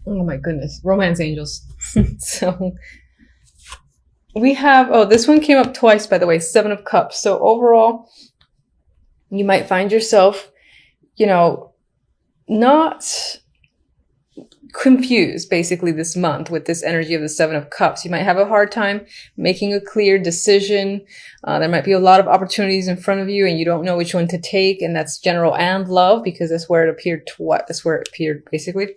Oh my goodness, romance angels. So we have, oh, this one came up twice, by the way, Seven of Cups. So overall, you might find yourself, you know, not confused basically this month with this energy of the Seven of Cups. You might have a hard time making a clear decision. There might be a lot of opportunities in front of you and you don't know which one to take. And that's general and love, because that's where it appeared that's where it appeared basically.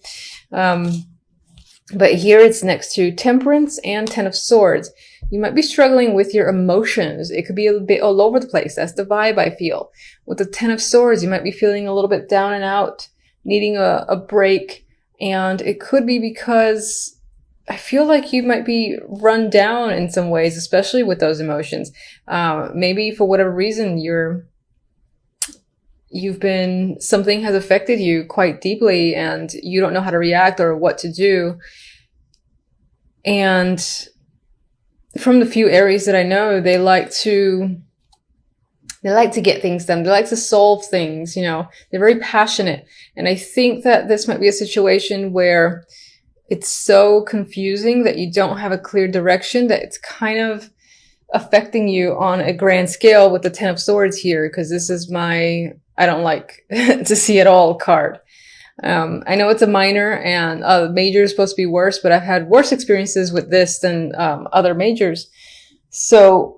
But here it's next to Temperance and Ten of Swords. You might be struggling with your emotions. It could be a bit all over the place. That's the vibe I feel. With the Ten of Swords, you might be feeling a little bit down and out, needing a break. And it could be because I feel like you might be run down in some ways, especially with those emotions. Maybe for whatever reason, something has affected you quite deeply and you don't know how to react or what to do. And from the few Aries that I know, they like to get things done. They like to solve things, you know, they're very passionate. And I think that this might be a situation where it's so confusing that you don't have a clear direction, that it's kind of affecting you on a grand scale with the Ten of Swords here, because this is my, I don't like to see it all card. I know it's a minor and major is supposed to be worse, but I've had worse experiences with this than other majors. So,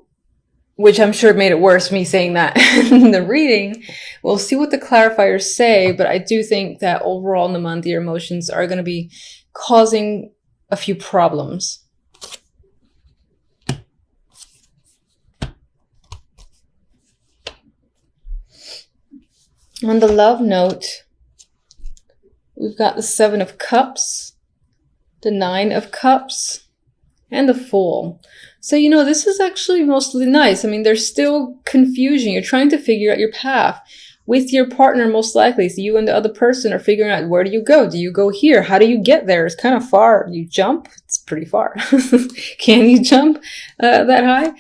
which I'm sure made it worse, me saying that in the reading. We'll see what the clarifiers say, but I do think that overall in the month, your emotions are going to be causing a few problems. On the love note, we've got the Seven of Cups, the Nine of Cups, and the Fool. So, you know, this is actually mostly nice. I mean, there's still confusion. You're trying to figure out your path with your partner, most likely. So you and the other person are figuring out, where do you go? Do you go here? How do you get there? It's kind of far. You jump? It's pretty far. Can you jump that high?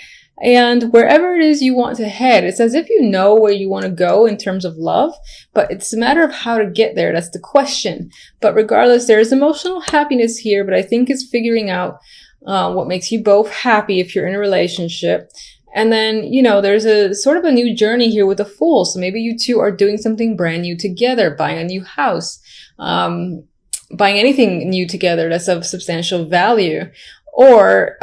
And wherever it is you want to head, it's as if you know where you want to go in terms of love, but it's a matter of how to get there. That's the question. But regardless, there is emotional happiness here, but I think it's figuring out what makes you both happy if you're in a relationship. And then, you know, there's a sort of a new journey here with the Fool. So maybe you two are doing something brand new together, buying a new house, buying anything new together that's of substantial value, or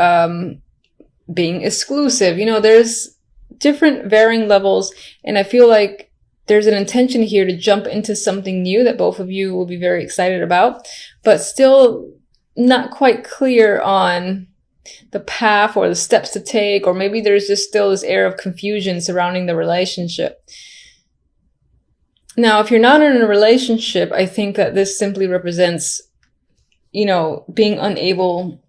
being exclusive. You know, there's different varying levels, and I feel like there's an intention here to jump into something new that both of you will be very excited about, but still not quite clear on the path or the steps to take, or maybe there's just still this air of confusion surrounding the relationship. Now, if you're not in a relationship, I think that this simply represents, you know, being unable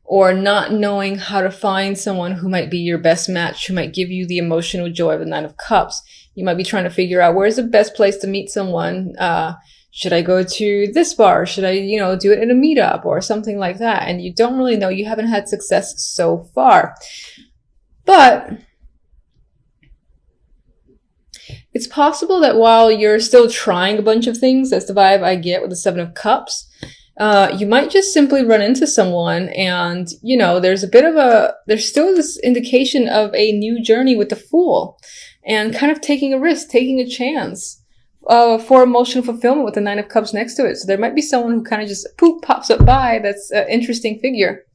or not knowing how to find someone who might be your best match, who might give you the emotional joy of the Nine of Cups. You might be trying to figure out, where's the best place to meet someone? Should I go to this bar? Should I, you know, do it in a meetup or something like that? And you don't really know. You haven't had success so far. But it's possible that while you're still trying a bunch of things, that's the vibe I get with the Seven of Cups, you might just simply run into someone and, you know, there's still this indication of a new journey with the Fool and kind of taking a risk, taking a chance for emotional fulfillment with the Nine of Cups next to it. So there might be someone who kind of just poof pops up by that's an interesting figure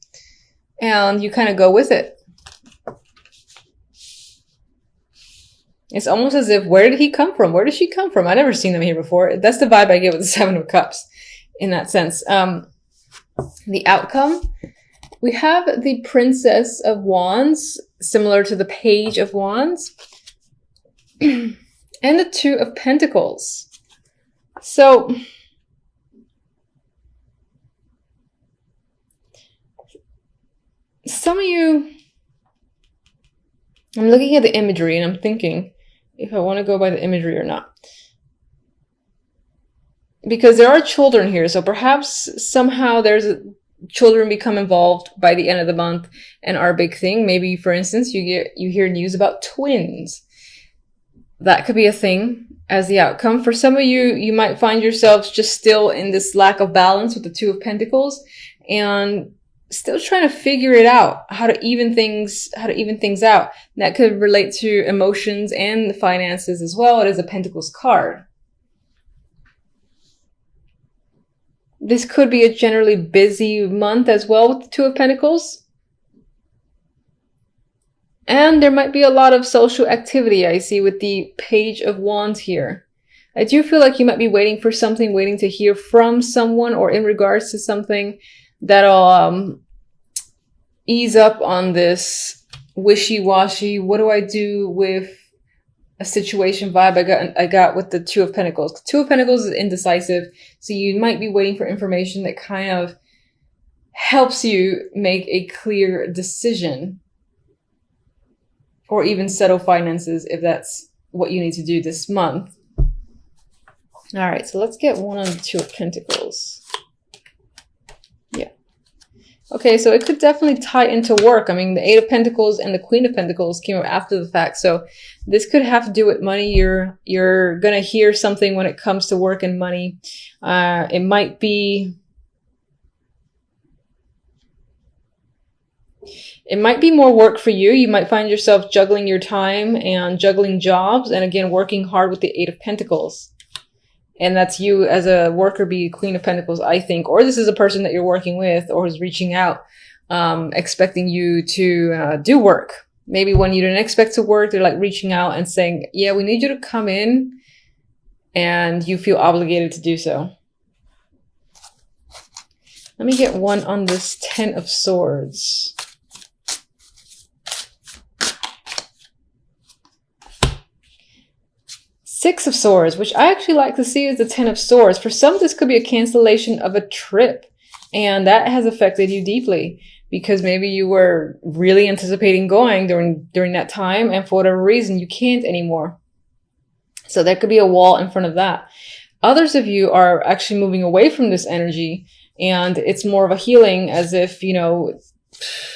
and you kind of go with it. It's almost as if, where did he come from? Where did she come from? I've never seen them here before. That's the vibe I get with the Seven of Cups in that sense. The outcome, we have the Princess of Wands, similar to the Page of Wands, and the Two of Pentacles. So some of you, I'm looking at the imagery and I'm thinking if I want to go by the imagery or not. Because there are children here, so perhaps somehow children become involved by the end of the month and are a big thing. Maybe, for instance, you hear news about twins. That could be a thing. as the outcome. For some of you, you might find yourselves just still in this lack of balance with the Two of Pentacles and still trying to figure it out, how to even things out. And that could relate to emotions and the finances as well. It is a Pentacles card. This could be a generally busy month as well with the Two of Pentacles. And there might be a lot of social activity I see with the Page of Wands here. I do feel like you might be waiting for something, waiting to hear from someone or in regards to something that'll ease up on this wishy-washy, what do I do with a situation vibe I got with the Two of Pentacles. Two of Pentacles is indecisive, so you might be waiting for information that kind of helps you make a clear decision or even settle finances if that's what you need to do this month. All right, so let's get one on the Two of Pentacles. Yeah. Okay, so it could definitely tie into work. I mean, the Eight of Pentacles and the Queen of Pentacles came up after the fact. So this could have to do with money. You're going to hear something when it comes to work and money. It might be more work for you. You might find yourself juggling your time and juggling jobs. And again, working hard with the Eight of Pentacles. And that's you as a worker, be Queen of Pentacles, I think. Or this is a person that you're working with or is reaching out, expecting you to do work. Maybe when you didn't expect to work, they're like reaching out and saying, yeah, we need you to come in. And you feel obligated to do so. Let me get one on this Ten of Swords. Six of Swords, which I actually like to see as the Ten of Swords. For some, this could be a cancellation of a trip. And that has affected you deeply because maybe you were really anticipating going during that time. And for whatever reason, you can't anymore. So there could be a wall in front of that. Others of you are actually moving away from this energy. And it's more of a healing, as if, you know,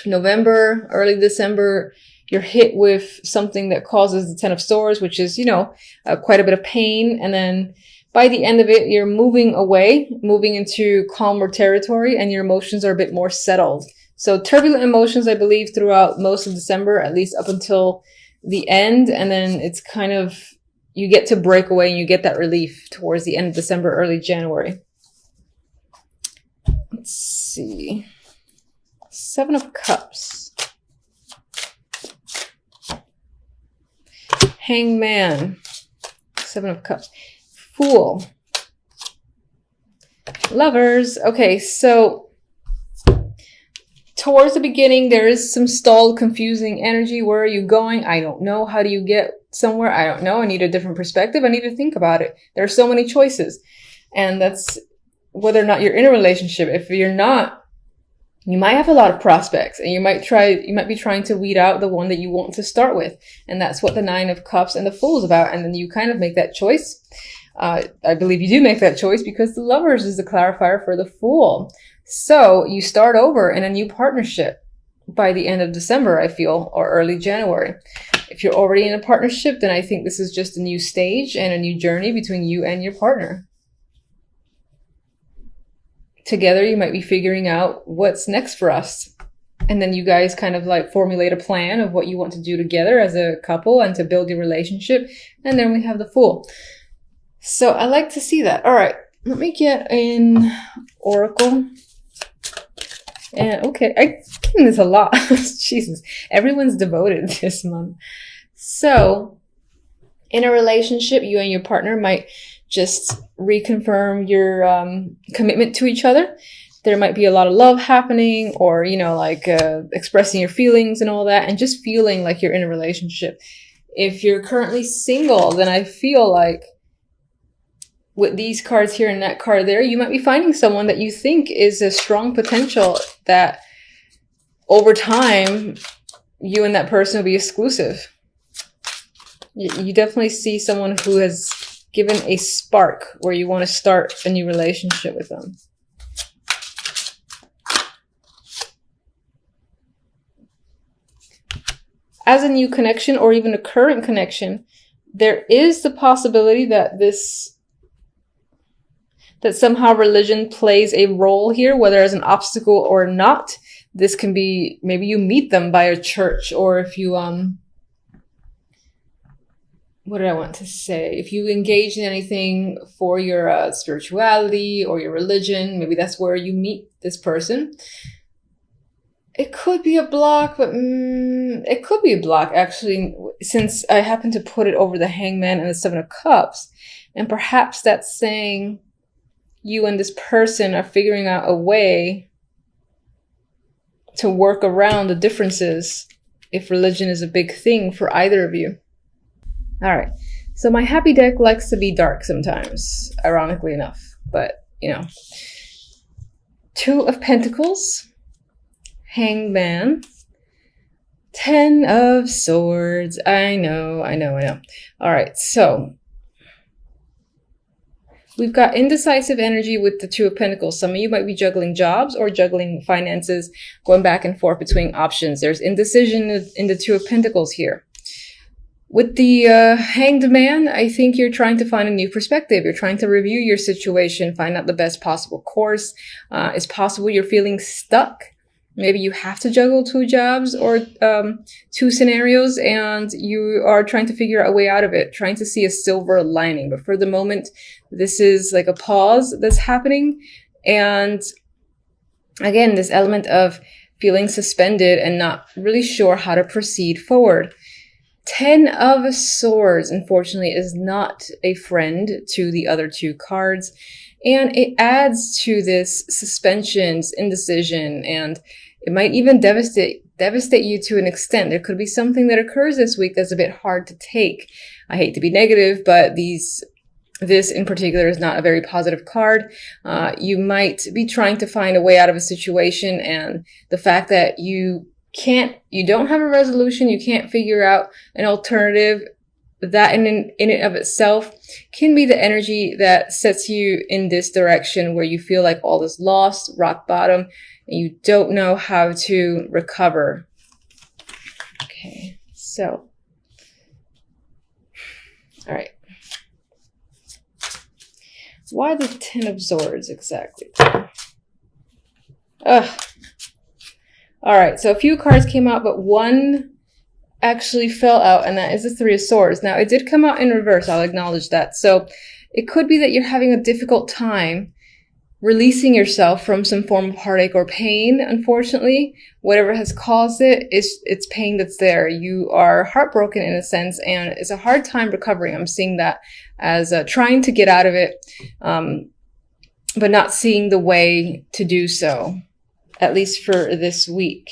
November, early December, you're hit with something that causes the Ten of Swords, which is, you know, quite a bit of pain. And then by the end of it, you're moving away, moving into calmer territory, and your emotions are a bit more settled. So turbulent emotions, I believe, throughout most of December, at least up until the end. And then it's kind of, you get to break away and you get that relief towards the end of December, early January. Let's see. Seven of Cups. Hangman. Seven of Cups. Fool. Lovers. Okay, so towards the beginning, there is some stalled, confusing energy. Where are you going? I don't know. How do you get somewhere? I don't know. I need a different perspective. I need to think about it. There are so many choices. And that's whether or not you're in a relationship. If you're not, you might have a lot of prospects, and you might be trying to weed out the one that you want to start with. And that's what the Nine of Cups and the Fool is about. And then you kind of make that choice. I believe you do make that choice because the Lovers is the clarifier for the Fool. So you start over in a new partnership by the end of December, I feel, or early January. If you're already in a partnership, then I think this is just a new stage and a new journey between you and your partner. Together, you might be figuring out what's next for us. And then you guys kind of like formulate a plan of what you want to do together as a couple and to build your relationship. And then we have the Fool. So I like to see that. All right, let me get an oracle. And okay, I'm getting this a lot. Jesus, everyone's devoted this month. So in a relationship, you and your partner might just reconfirm your commitment to each other. There might be a lot of love happening, or, you know, like expressing your feelings and all that, and just feeling like you're in a relationship. If you're currently single, then I feel like with these cards here and that card there, you might be finding someone that you think is a strong potential that over time, you and that person will be exclusive. You definitely see someone who has given a spark where you want to start a new relationship with them. As a new connection or even a current connection, there is the possibility that that somehow religion plays a role here, whether as an obstacle or not. This can be, maybe you meet them by a church, or if you, what did I want to say? If you engage in anything for your spirituality or your religion, maybe that's where you meet this person. It could be a block, but it could be a block, actually, since I happen to put it over the Hangman and the Seven of Cups. And perhaps that's saying you and this person are figuring out a way to work around the differences if religion is a big thing for either of you. All right. So my happy deck likes to be dark sometimes, ironically enough. But, you know. Two of Pentacles. Hangman. 10 of Swords. I know. All right, so we've got indecisive energy with the Two of Pentacles. Some of you might be juggling jobs or juggling finances, going back and forth between options. There's indecision in the Two of Pentacles here. With the Hanged Man, I think you're trying to find a new perspective. You're trying to review your situation, find out the best possible course. It's possible you're feeling stuck. Maybe you have to juggle two jobs or two scenarios, and you are trying to figure out a way out of it, trying to see a silver lining. But for the moment, this is like a pause that's happening. And again, this element of feeling suspended and not really sure how to proceed forward. 10 of Swords, unfortunately, is not a friend to the other two cards. And it adds to this suspensions, indecision, and it might even devastate you to an extent. There could be something that occurs this week that's a bit hard to take. I hate to be negative, but this in particular is not a very positive card. You might be trying to find a way out of a situation, and the fact that you don't have a resolution, you can't figure out an alternative, that in and of itself can be the energy that sets you in this direction where you feel like all is lost, rock bottom, and you don't know how to recover. Okay, so, all right. Why the 10 of Swords exactly? Ugh. All right, so a few cards came out, but one actually fell out, and that is the Three of Swords. Now, it did come out in reverse. I'll acknowledge that. So it could be that you're having a difficult time releasing yourself from some form of heartache or pain. Unfortunately, whatever has caused it's pain that's there. You are heartbroken in a sense, and it's a hard time recovering. I'm seeing that as trying to get out of it, but not seeing the way to do so, at least for this week.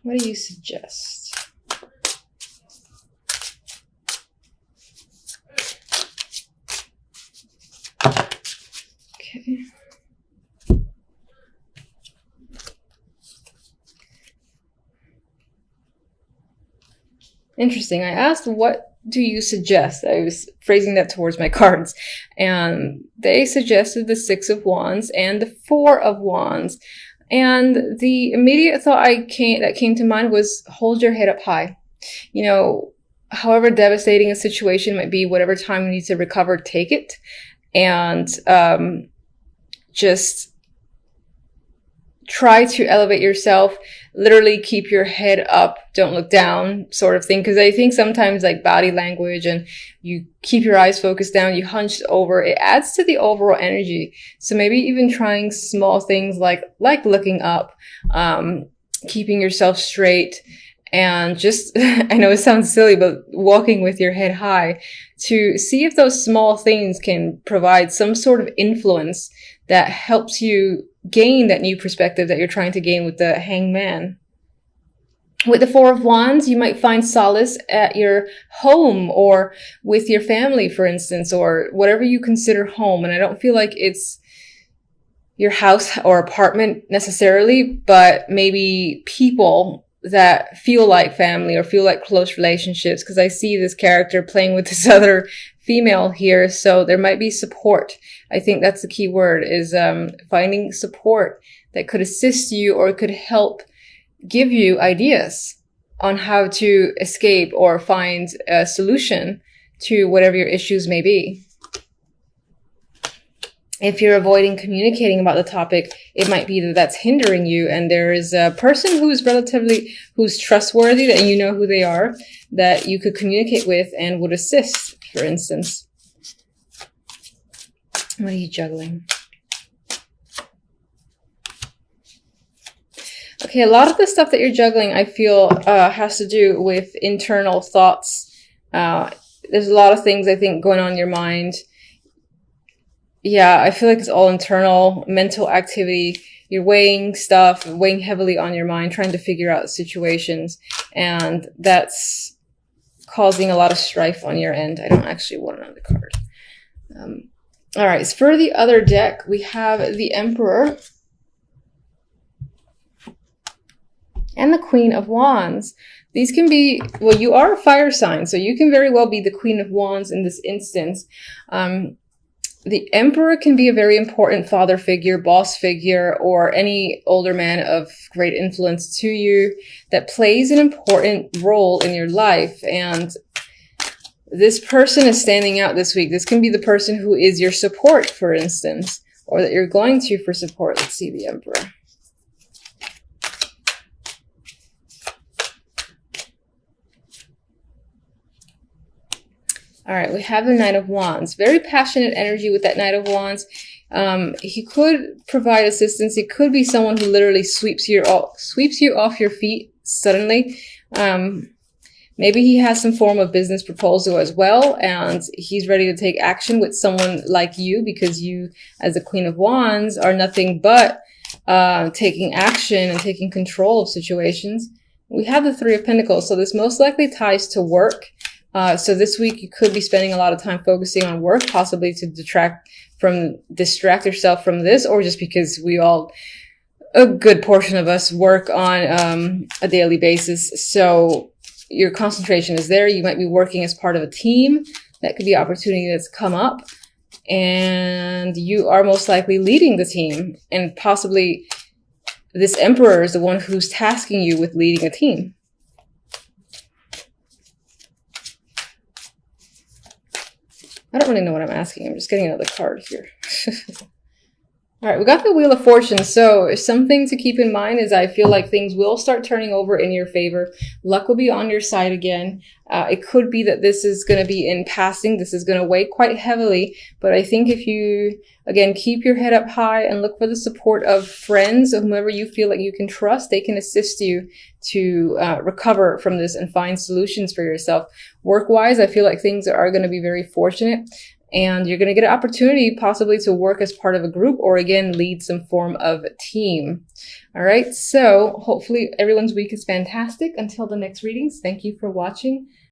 What do you suggest? Okay. Interesting. I asked, what do you suggest? I was phrasing that towards my cards, and they suggested the Six of Wands and the Four of Wands. And the immediate thought that came to mind was, hold your head up high. You know, however devastating a situation might be, whatever time you need to recover, take it. And just try to elevate yourself. Literally keep your head up, don't look down, sort of thing. Because I think sometimes like body language and you keep your eyes focused down, you hunched over, it adds to the overall energy. So maybe even trying small things like looking up, keeping yourself straight, and just, I know it sounds silly, but walking with your head high to see if those small things can provide some sort of influence that helps you gain that new perspective that you're trying to gain with the Hangman. With the Four of Wands, you might find solace at your home or with your family, for instance, or whatever you consider home. And I don't feel like it's your house or apartment necessarily, but maybe people that feel like family or feel like close relationships, because I see this character playing with this other female here, so there might be support. I think that's the key word, is finding support that could assist you or could help give you ideas on how to escape or find a solution to whatever your issues may be. If you're avoiding communicating about the topic, it might be that that's hindering you, and there is a person who's trustworthy, that you know who they are, that you could communicate with and would assist, for instance. What are you juggling? Okay, a lot of the stuff that you're juggling, I feel, has to do with internal thoughts. There's a lot of things, I think, going on in your mind. Yeah, I feel like it's all internal, mental activity. You're weighing stuff, weighing heavily on your mind, trying to figure out situations. And that's causing a lot of strife on your end. I don't actually want another card. All right, so for the other deck, we have the Emperor and the Queen of Wands. These can be, well, you are a fire sign, so you can very well be the Queen of Wands in this instance. The Emperor can be a very important father figure, boss figure, or any older man of great influence to you that plays an important role in your life. And this person is standing out this week. This can be the person who is your support, for instance, or that you're going to for support. Let's see the Emperor. All right, we have the Knight of Wands. Very passionate energy with that Knight of Wands. He could provide assistance. He could be someone who literally sweeps you off your feet suddenly. Maybe he has some form of business proposal as well, and he's ready to take action with someone like you, because you, as the Queen of Wands, are nothing but taking action and taking control of situations. We have the Three of Pentacles, so this most likely ties to work. So this week you could be spending a lot of time focusing on work, possibly to distract yourself from this, or just because a good portion of us work on a daily basis. So your concentration is there. You might be working as part of a team. That could be an opportunity that's come up, and you are most likely leading the team, and possibly this Emperor is the one who's tasking you with leading a team. I don't really know what I'm asking. I'm just getting another card here. All right, we got the Wheel of Fortune. So something to keep in mind is I feel like things will start turning over in your favor. Luck will be on your side again. It could be that this is going to be in passing. This is going to weigh quite heavily. But I think if you, again, keep your head up high and look for the support of friends, or whomever you feel like you can trust, they can assist you to recover from this and find solutions for yourself. Work-wise, I feel like things are going to be very fortunate. And you're going to get an opportunity possibly to work as part of a group, or again, lead some form of team. All right. So hopefully everyone's week is fantastic. Until the next readings, thank you for watching.